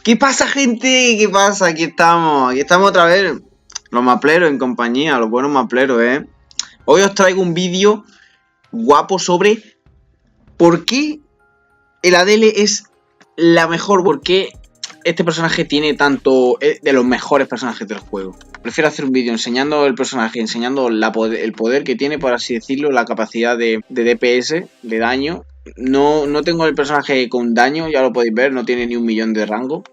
¿Qué pasa, gente? ¿Qué pasa? Aquí estamos otra vez. Los mapleros en compañía, los buenos mapleros, ¿eh? Hoy os traigo un vídeo guapo sobre por qué el Adele es la mejor, por qué este personaje tiene tanto de los mejores personajes del juego. Prefiero hacer un vídeo enseñando el personaje, enseñando el poder que tiene, por así decirlo, la capacidad de DPS, de daño. No tengo el personaje con daño, ya lo podéis ver, no tiene ni 1.000.000 de rango.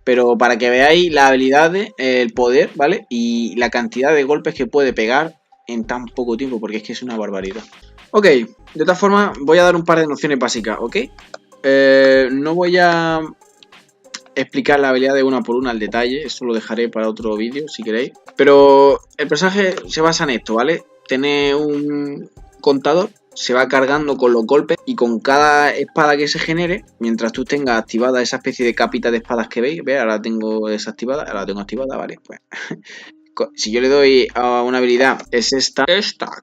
Pero para que veáis la habilidad, el poder, ¿vale? Y la cantidad de golpes que puede pegar en tan poco tiempo, porque es que es una barbaridad. Ok, de todas formas voy a dar un par de nociones básicas, ¿ok? No voy a explicar la habilidad de una por una al detalle, eso lo dejaré para otro vídeo si queréis. Pero el personaje se basa en esto, ¿vale? Tiene un contador, se va cargando con los golpes y con cada espada que se genere, mientras tú tengas activada esa especie de capita de espadas que veis, ¿veis? Ahora la tengo desactivada, ahora la tengo activada, ¿vale? Pues si yo le doy a una habilidad, es esta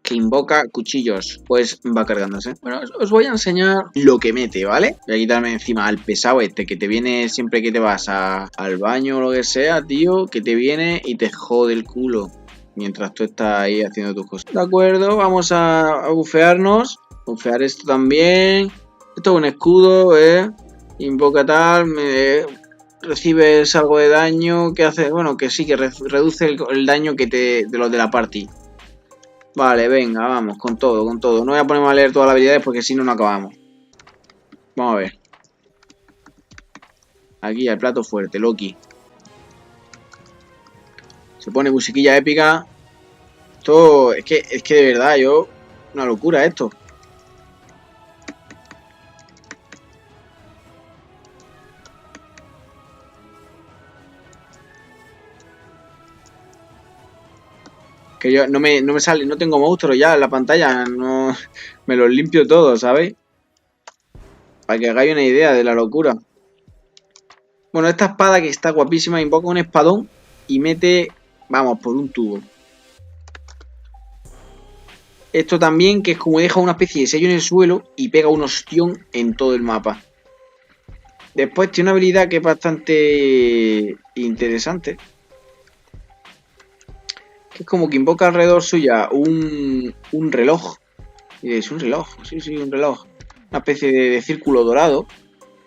que invoca cuchillos, pues va cargándose. Bueno, os voy a enseñar lo que mete, ¿vale? Voy a quitarme encima al pesado este que te viene siempre que te vas al baño o lo que sea, tío, que te viene y te jode el culo mientras tú estás ahí haciendo tus cosas. De acuerdo, vamos a bufearnos. Bufear esto también. Esto es un escudo, invoca tal, recibes algo de daño, que hace, bueno, que sí, que reduce el daño de los de la party. Vale, venga, vamos, con todo. No voy a ponerme a leer todas las habilidades porque si no, no acabamos. Vamos a ver. Aquí el plato fuerte, Loki. Se pone musiquilla épica. Esto, es que de verdad, una locura esto. Que yo no me sale, no tengo monstruos ya en la pantalla, no me los limpio todos, ¿sabéis? Para que hagáis una idea de la locura. Bueno, esta espada que está guapísima, invoca un espadón y mete, vamos, por un tubo. Esto también, que es como deja una especie de sello en el suelo y pega un ostión en todo el mapa. Después tiene una habilidad que es bastante interesante. Que es como que invoca alrededor suya un reloj. Y es un reloj, sí, un reloj. Una especie de círculo dorado.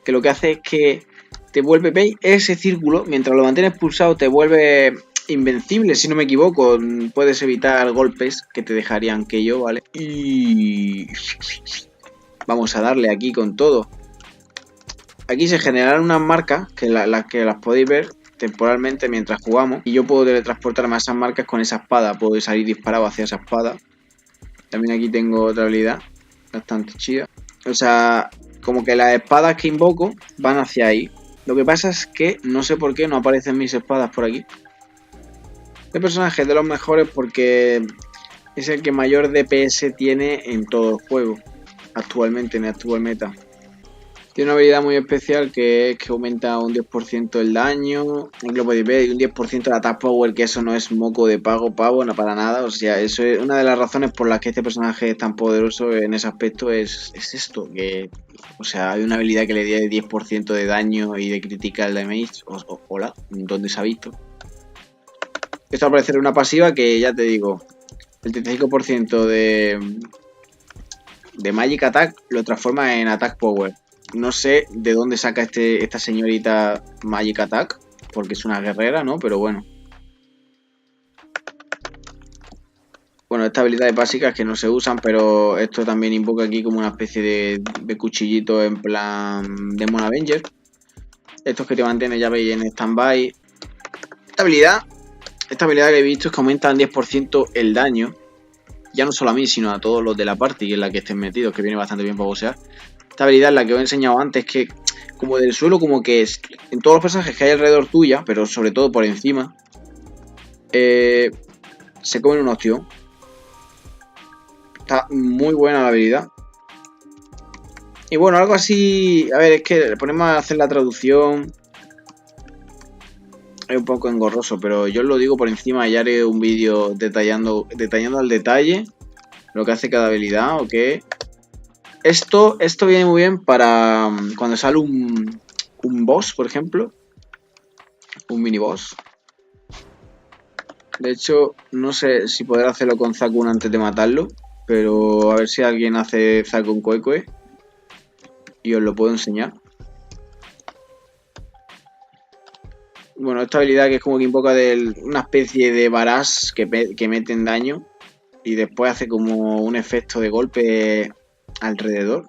Que lo que hace es que te vuelve, ¿veis? Ese círculo, mientras lo mantienes pulsado, te vuelve invencible, si no me equivoco. Puedes evitar golpes que te dejarían aquello, ¿vale? Y vamos a darle aquí con todo. Aquí se generarán unas marcas que las podéis ver temporalmente mientras jugamos. Y yo puedo teletransportarme a esas marcas con esa espada. Puedo salir disparado hacia esa espada. También aquí tengo otra habilidad bastante chida. O sea, como que las espadas que invoco van hacia ahí. Lo que pasa es que no sé por qué no aparecen mis espadas por aquí. Este personaje es de los mejores porque es el que mayor DPS tiene en todo el juego. Actualmente, en el actual meta. Tiene una habilidad muy especial que es que aumenta un 10% el daño. Aquí lo podéis ver, y un 10% de attack power, que eso no es moco de pavo, no para nada. O sea, eso es una de las razones por las que este personaje es tan poderoso en ese aspecto, es esto. Que, o sea, hay una habilidad que le da 10% de daño y de critical damage. Hola, ¿dónde se ha visto? Esto al parecer es una pasiva que, ya te digo, el 35% de Magic Attack lo transforma en Attack Power. No sé de dónde saca esta señorita Magic Attack, porque es una guerrera, ¿no? Pero bueno. Bueno, estas habilidades básicas que no se usan, pero esto también invoca aquí como una especie de cuchillito en plan Demon Avenger. Estos que te mantienen, ya veis, en stand-by. Esta habilidad que he visto es que aumenta en 10% el daño. Ya no solo a mí, sino a todos los de la party en la que estén metidos, que viene bastante bien para boxear. Esta habilidad, la que os he enseñado antes, que como del suelo, como que es en todos los personajes que hay alrededor tuya, pero sobre todo por encima, se comen un ostión. Está muy buena la habilidad. Y bueno, algo así, a ver, es que ponemos a hacer la traducción. Es un poco engorroso, pero yo os lo digo por encima, ya haré un vídeo detallando al detalle lo que hace cada habilidad, ¿ok? Esto viene muy bien para cuando sale un boss, por ejemplo. un mini boss. De hecho, no sé si podré hacerlo con Zakun antes de matarlo, pero a ver si alguien hace Zakun Koekue y os lo puedo enseñar. Bueno, esta habilidad que es como que invoca una especie de varas que meten daño y después hace como un efecto de golpe alrededor.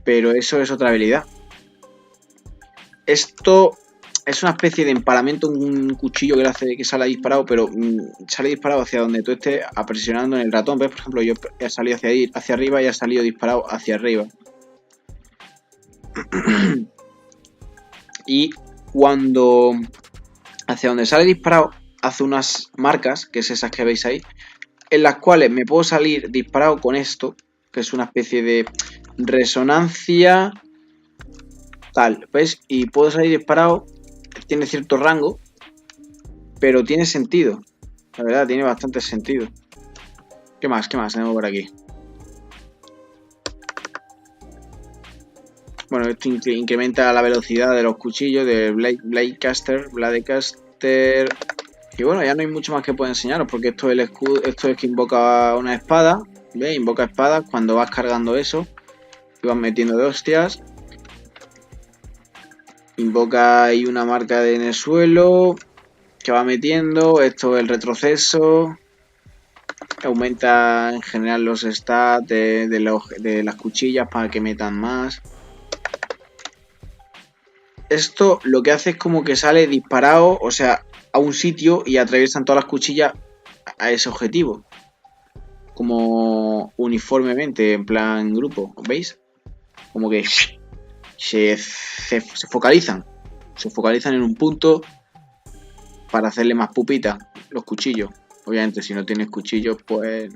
Pero eso es otra habilidad. Esto es una especie de empalamiento, un cuchillo que sale disparado, pero sale disparado hacia donde tú estés presionando en el ratón. ¿Ves? Por ejemplo, yo he salido hacia arriba y ha salido disparado hacia arriba. Y cuando hacia donde sale disparado, hace unas marcas, que es esas que veis ahí, en las cuales me puedo salir disparado con esto, que es una especie de resonancia tal, ¿ves? Y puedo salir disparado, tiene cierto rango, pero tiene sentido. La verdad, tiene bastante sentido. ¿Qué más? ¿Qué más tenemos por aquí? Bueno, esto incrementa la velocidad de los cuchillos del Bladecaster. Y bueno, ya no hay mucho más que puedo enseñaros, porque esto es el escudo, esto es que invoca una espada. ¿Veis? Invoca espadas cuando vas cargando eso. Y vas metiendo de hostias. Invoca ahí una marca en el suelo que va metiendo. Esto es el retroceso. Aumenta en general los stats de las cuchillas para que metan más. Esto lo que hace es como que sale disparado, o sea, a un sitio y atraviesan todas las cuchillas a ese objetivo. Como uniformemente, en plan grupo, ¿veis? Como que se focalizan. Se focalizan en un punto para hacerle más pupita los cuchillos. Obviamente, si no tienes cuchillos, pues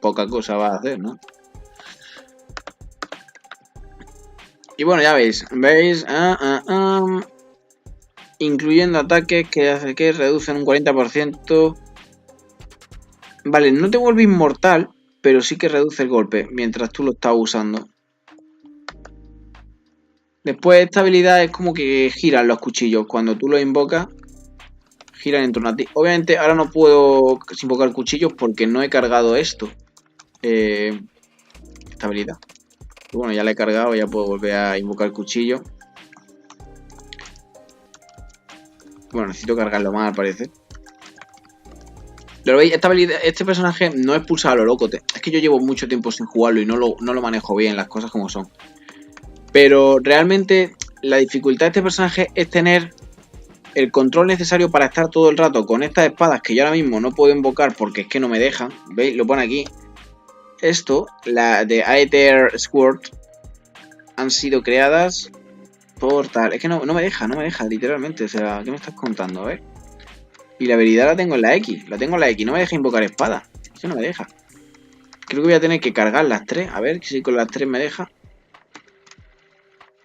poca cosa vas a hacer, ¿no? Y bueno, ya veis, incluyendo ataques que hace que reducen un 40%. Vale, no te vuelve inmortal, pero sí que reduce el golpe mientras tú lo estás usando. Después esta habilidad es como que giran los cuchillos. Cuando tú los invocas, giran en torno a ti. Obviamente ahora no puedo invocar cuchillos porque no he cargado esto. Esta habilidad. Y bueno, ya la he cargado, ya puedo volver a invocar cuchillo. Bueno, necesito cargarlo más al parecer. Pero veis, esta habilidad, este personaje no es pulsado a lo loco. Es que yo llevo mucho tiempo sin jugarlo y no lo manejo bien, las cosas como son. Pero realmente la dificultad de este personaje es tener el control necesario para estar todo el rato con estas espadas que yo ahora mismo no puedo invocar porque es que no me dejan. ¿Veis? Lo pone aquí. Esto, la de Aether Sword, han sido creadas por tal. Es que no me deja, literalmente. O sea, ¿qué me estás contando? A ver. Y la habilidad la tengo en la X. La tengo en la X. No me deja invocar espada. Eso no me deja. Creo que voy a tener que cargar las tres. A ver si con las tres me deja.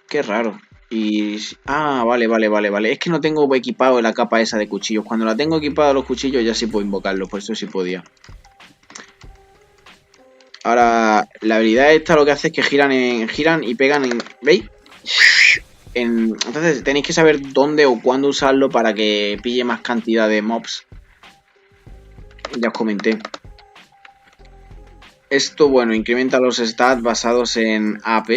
Qué raro. Y... Ah, vale. Es que no tengo equipado la capa esa de cuchillos. Cuando la tengo equipada los cuchillos ya sí puedo invocarlos. Por eso sí podía. Ahora, la habilidad esta lo que hace es que giran y pegan en... ¿Veis? Entonces tenéis que saber dónde o cuándo usarlo para que pille más cantidad de mobs. Ya os comenté. Esto, bueno, incrementa los stats basados en AP.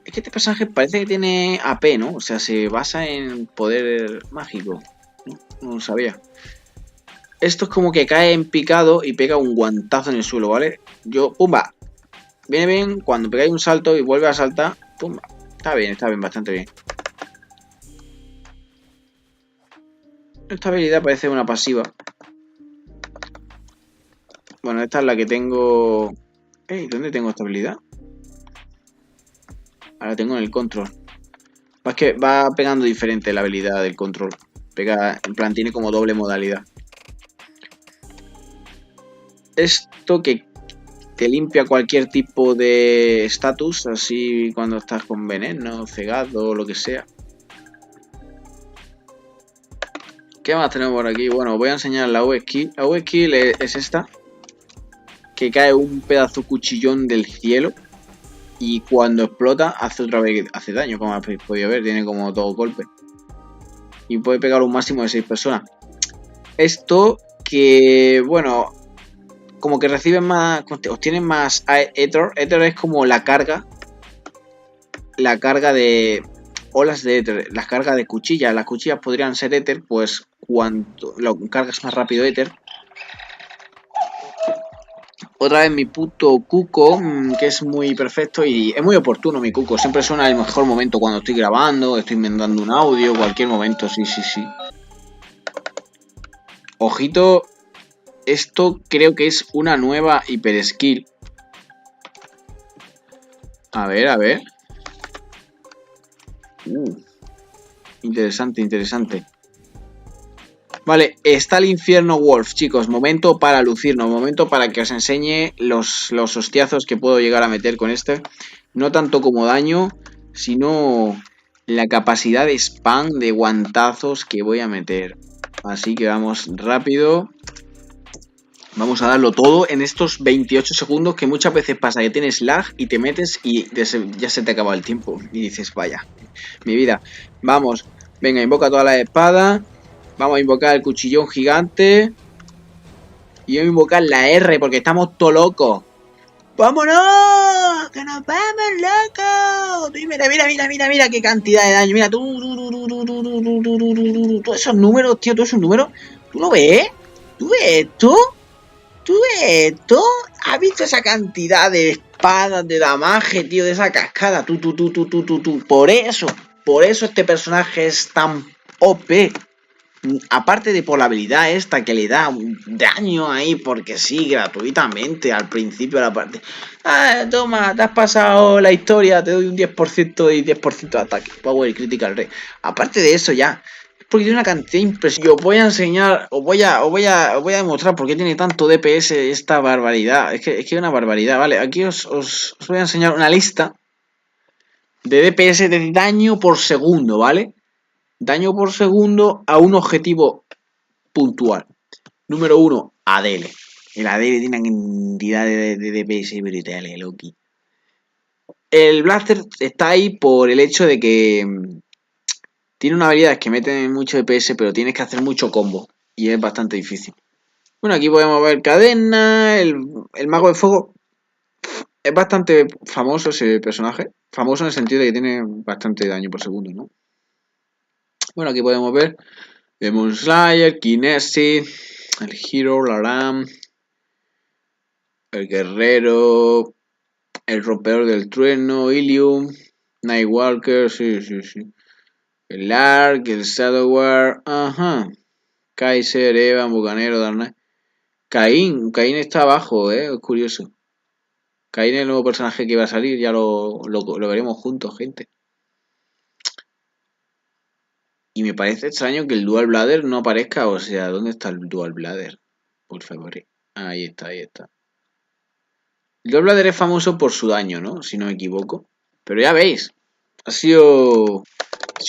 Es que este personaje parece que tiene AP, ¿no? O sea, se basa en poder mágico. No lo sabía. Esto es como que cae en picado y pega un guantazo en el suelo, ¿vale? Yo, pumba. Viene bien cuando pegáis un salto y vuelve a saltar. Pumba. Está bien, bastante bien. Esta habilidad parece una pasiva. Bueno, esta es la que tengo... Ey, ¿dónde tengo esta habilidad? Ahora tengo en el control. Es que va pegando diferente la habilidad del control. Pega, en plan, tiene como doble modalidad. Esto que te limpia cualquier tipo de estatus, así cuando estás con veneno, cegado o lo que sea. ¿Qué más tenemos por aquí? Bueno, voy a enseñar la V-Skill. La V-Skill es esta. Que cae un pedazo cuchillón del cielo. Y cuando explota, hace otra vez, hace daño, como habéis podido ver. Tiene como 2 golpes. Y puede pegar un máximo de 6 personas. Esto que, bueno, como que reciben más, obtienen más Ether. Ether es como la carga de olas de Ether, las cargas de cuchillas. Las cuchillas podrían ser Ether, pues cuanto lo cargas más rápido Ether. Otra vez mi puto cuco, que es muy perfecto y es muy oportuno mi cuco. Siempre suena el mejor momento cuando estoy grabando, estoy mandando un audio, cualquier momento, sí. Ojito, esto creo que es una nueva hiper skill. A ver. Interesante. Vale, está el infierno Wolf, chicos. Momento para lucirnos, momento para que os enseñe los hostiazos que puedo llegar a meter con este. No tanto como daño, sino la capacidad de spam de guantazos que voy a meter. Así que vamos rápido. Vamos a darlo todo en estos 28 segundos, que muchas veces pasa que tienes lag y te metes y ya se te acaba el tiempo. Y dices, vaya, mi vida. Vamos, venga, invoca todas las espadas. Vamos a invocar el cuchillón gigante. Y voy a invocar la R porque estamos todo locos. ¡Vámonos! ¡Que nos vamos, locos! Mira qué cantidad de daño. Mira, todos esos números, tío, todos esos números. ¿Tú lo ves? ¿Tú ves esto? ¿Tú ves esto? ¿Has visto esa cantidad de espadas, de damaje, tío, de esa cascada? Por eso este personaje es tan OP. Aparte de por la habilidad esta que le da un daño ahí porque sí, gratuitamente al principio de la parte. Toma, te has pasado la historia, te doy un 10% y 10% de ataque. Power Critical Rate. Aparte de eso ya, porque tiene una cantidad impresionante. Os voy a enseñar, os voy a demostrar por qué tiene tanto DPS esta barbaridad. Es que es una barbaridad, ¿vale? Aquí os voy a enseñar una lista de DPS de daño por segundo, ¿vale? Daño por segundo a un objetivo puntual. Número 1, Adele. El Adele tiene una cantidad de DPS brutales, Loki. El Blaster está ahí por el hecho de que tiene una habilidad que mete mucho DPS, pero tienes que hacer mucho combo. Y es bastante difícil. Bueno, aquí podemos ver cadena, el mago de fuego. Es bastante famoso ese personaje. Famoso en el sentido de que tiene bastante daño por segundo, ¿no? Bueno, aquí podemos ver Demon Slayer, Kinesis, el Hero, Laram, el Guerrero, el Rompeador del Trueno, Ilium, Nightwalker, sí. El Ark, el Shadowwar, ajá. Kaiser, Evan, Bucanero, Darknight. Caín está abajo, es curioso. Caín es el nuevo personaje que va a salir, ya lo veremos juntos, gente. Y me parece extraño que el Dual Blader no aparezca, o sea, ¿dónde está el Dual Blader? Por favor. Ahí está. El Dual Blader es famoso por su daño, ¿no? Si no me equivoco. Pero ya veis, ha sido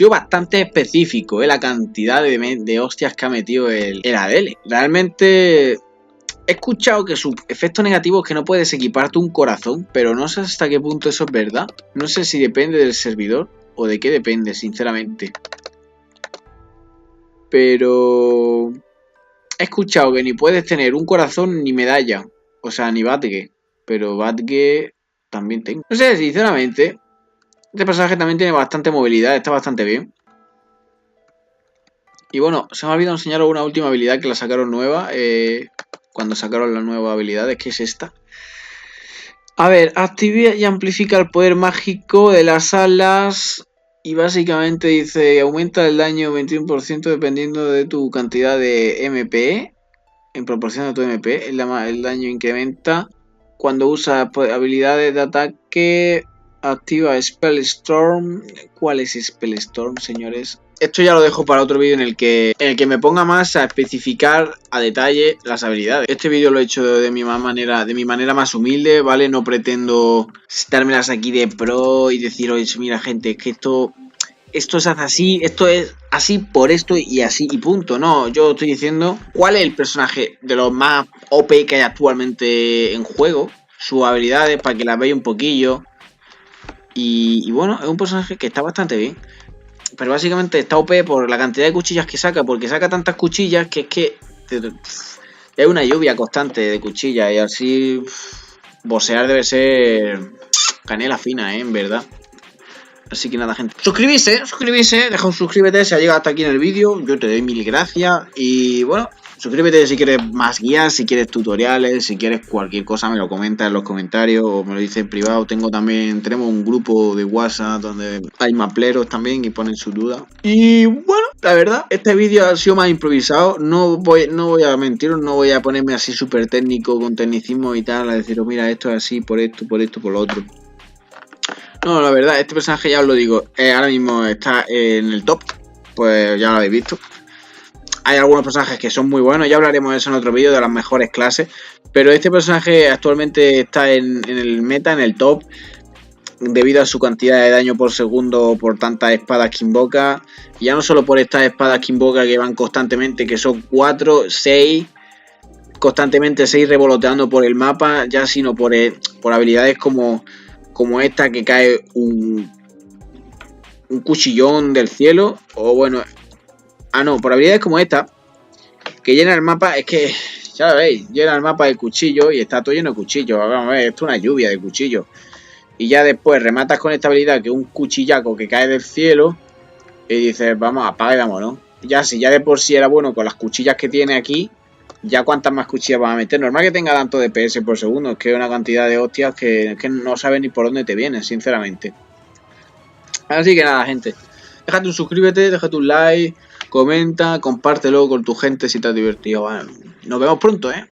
bastante específico, la cantidad de hostias que ha metido el Adele. Realmente he escuchado que su efecto negativo es que no puedes equiparte un corazón, pero no sé hasta qué punto eso es verdad. No sé si depende del servidor o de qué depende, sinceramente. Pero he escuchado que ni puedes tener un corazón ni medalla. O sea, ni Badge. Pero Badge también tengo. No sé, sinceramente. Este personaje también tiene bastante movilidad. Está bastante bien. Y bueno, se me ha olvidado enseñaros una última habilidad que la sacaron nueva. Cuando sacaron la nueva habilidad, que es esta. A ver, activa y amplifica el poder mágico de las alas. Y básicamente dice, aumenta el daño 21% dependiendo de tu cantidad de MP. En proporción a tu MP, el daño incrementa. Cuando usas habilidades de ataque, activa Spellstorm. ¿Cuál es Spellstorm, señores? Esto ya lo dejo para otro vídeo en el que me ponga más a especificar a detalle las habilidades. Este vídeo lo he hecho de mi manera más humilde, ¿vale? No pretendo dármelas aquí de pro y decir, oye, mira gente, es que esto se hace así, esto es así por esto y así y punto. No, yo estoy diciendo cuál es el personaje de los más OP que hay actualmente en juego, sus habilidades para que las veáis un poquillo. Y bueno, es un personaje que está bastante bien. Pero básicamente está OP por la cantidad de cuchillas que saca, porque saca tantas cuchillas que es que hay una lluvia constante de cuchillas y así bosear debe ser canela fina, en verdad. Así que nada, gente. Suscribirse, deja un suscríbete si ha llegado hasta aquí en el vídeo. Yo te doy mil gracias. Y bueno, suscríbete si quieres más guías, si quieres tutoriales, si quieres cualquier cosa, me lo comentas en los comentarios o me lo dices en privado. Tenemos un grupo de WhatsApp donde hay mapleros también y ponen sus dudas. Y bueno, la verdad, este vídeo ha sido más improvisado. No voy a mentiros, no voy a ponerme así súper técnico con tecnicismo y tal, a deciros, mira, esto es así, por esto, por lo otro. No, la verdad, este personaje ya os lo digo, ahora mismo está en el top, pues ya lo habéis visto. Hay algunos personajes que son muy buenos, ya hablaremos de eso en otro vídeo, de las mejores clases, pero este personaje actualmente está en el meta, en el top, debido a su cantidad de daño por segundo, por tantas espadas que invoca, y ya no solo por estas espadas que invoca que van constantemente, que son 4, 6, constantemente 6 revoloteando por el mapa, ya sino por habilidades como esta que cae un cuchillón del cielo, o bueno, no, por habilidades como esta, que llena el mapa, es que, ya lo veis, llena el mapa de cuchillos y está todo lleno de cuchillos, vamos a ver, esto es una lluvia de cuchillos, y ya después rematas con esta habilidad que es un cuchillaco que cae del cielo, y dices, vamos, apaga y vámonos. Ya si ya de por sí era bueno con las cuchillas que tiene aquí, ya cuántas más cuchillas van a meter. Normal que tenga tanto DPS por segundo, es que es una cantidad de hostias que no sabes ni por dónde te vienen, sinceramente. Así que nada, gente. Déjate un suscríbete, déjate un like, comenta, compártelo con tu gente si te has divertido. Bueno, nos vemos pronto, ¿eh?